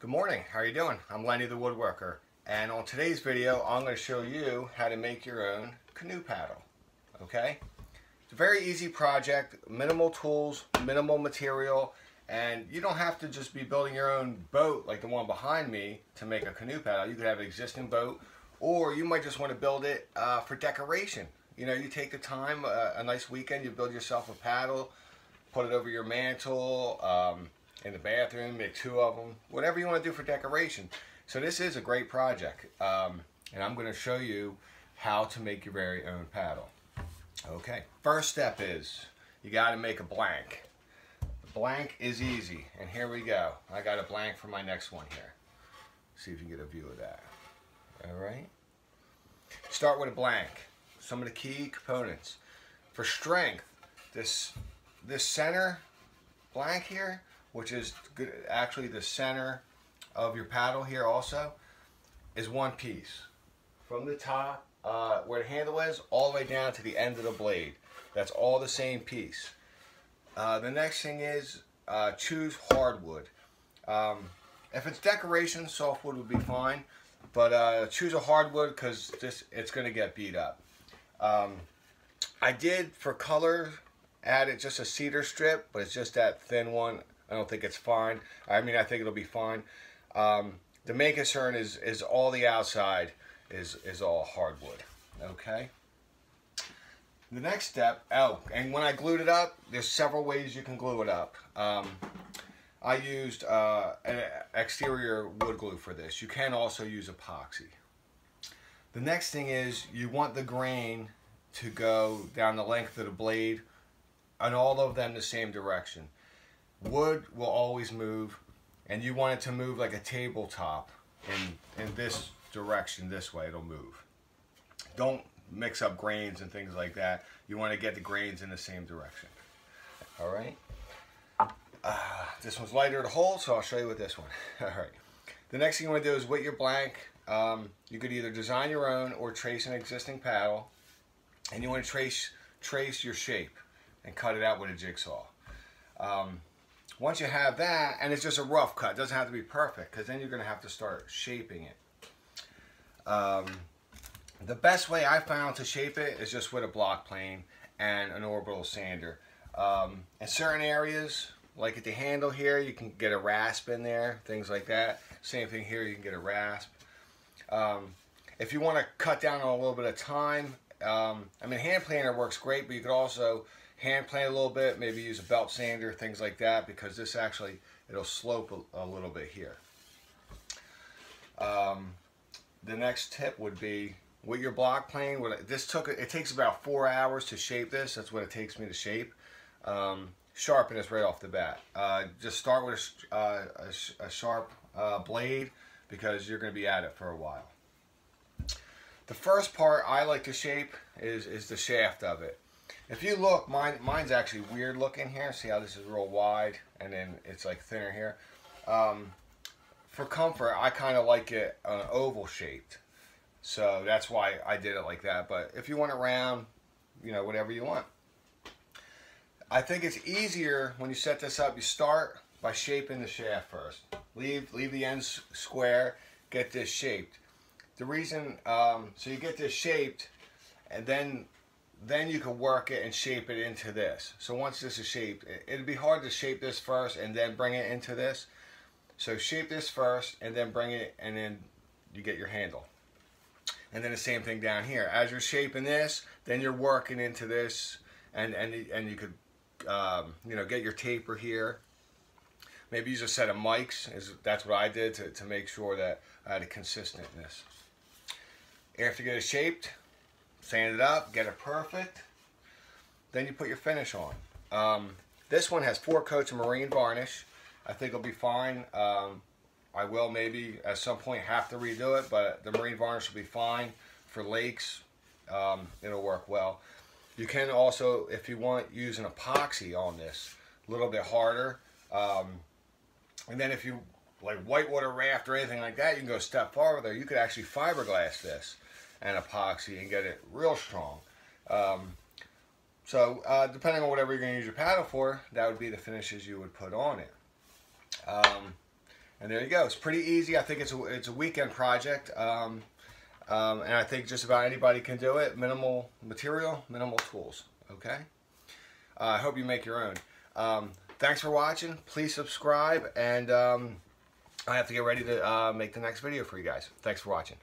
Good morning, how are you doing? I'm Lenny the woodworker, and on today's video I'm going to show you how to make your own canoe paddle. Okay? It's a very easy project, minimal tools, minimal material, and you don't have to just be building your own boat like the one behind me to make a canoe paddle. You could have an existing boat, or you might just want to build it for decoration. You know, you take the time, a nice weekend, you build yourself a paddle, put it over your mantle, in the bathroom, make two of them, whatever you want to do for decoration. So this is a great project, and I'm going to show you how to make your very own paddle. Okay, first step is you got to make a blank. The blank is easy, and here we go. I got a blank for my next one here. See if you can get a view of that. All right. Start with a blank. Some of the key components. For strength, this center blank here, which is good, actually the center of your paddle here also, is one piece. From the top, where the handle is, all the way down to the end of the blade. That's all the same piece. The next thing is choose hardwood. If it's decoration, softwood would be fine, but choose a hardwood because it's going to get beat up. I did, for color, added just a cedar strip, but it's just that thin one. I don't think it's fine. I mean, I think it'll be fine. The main concern is all the outside is all hardwood. Okay. The next step, and when I glued it up, there's several ways you can glue it up. I used an exterior wood glue for this. You can also use epoxy. The next thing is you want the grain to go down the length of the blade and all of them the same direction. Wood will always move, and you want it to move like a tabletop in this direction, this way it'll move. Don't mix up grains and things like that. You want to get the grains in the same direction. All right. This one's lighter to hold, so I'll show you with this one. All right. The next thing you want to do is with your blank, you could either design your own or trace an existing paddle, and you want to trace your shape and cut it out with a jigsaw. Once you have that, and it's just a rough cut, it doesn't have to be perfect, because then you're going to have to start shaping it. The best way I found to shape it is just with a block plane and an orbital sander. In certain areas, like at the handle here, you can get a rasp in there, things like that. Same thing here, you can get a rasp. If you want to cut down on a little bit of time, I mean, hand planer works great, but you could also hand plane a little bit, maybe use a belt sander, things like that, because this actually, it'll slope a little bit here. The next tip would be with your block plane. It takes about 4 hours to shape this. That's what it takes me to shape. Sharpen this right off the bat. Just start with a sharp blade, because you're going to be at it for a while. The first part I like to shape is the shaft of it. If you look, mine's actually weird looking here. See how this is real wide and then it's like thinner here. For comfort, I kind of like it oval shaped. So that's why I did it like that. But if you want it round, you know, whatever you want. I think it's easier when you set this up. You start by shaping the shaft first. Leave the ends square, get this shaped. The reason, so you get this shaped, and then you can work it and shape it into this. So once this is shaped, it'd be hard to shape this first and then bring it into this. So shape this first and then bring it, and then you get your handle. And then the same thing down here. As you're shaping this, then you're working into this, and you could you know, get your taper here. Maybe use a set of mics. That's what I did to make sure that I had a consistentness. After you get it shaped, sand it up, get it perfect. Then you put your finish on. This one has 4 coats of marine varnish. I think it'll be fine. I will maybe at some point have to redo it, but the marine varnish will be fine. For lakes, it'll work well. You can also, if you want, use an epoxy on this, a little bit harder. And then if you like whitewater raft or anything like that, you can go a step farther. You could actually fiberglass this and epoxy and get it real strong. Depending on whatever you're going to use your paddle for, that would be the finishes you would put on it. And there you go. It's pretty easy. I think it's a weekend project. And I think just about anybody can do it. Minimal material, minimal tools. Okay? I hope you make your own. Thanks for watching. Please subscribe. And I have to get ready to make the next video for you guys. Thanks for watching.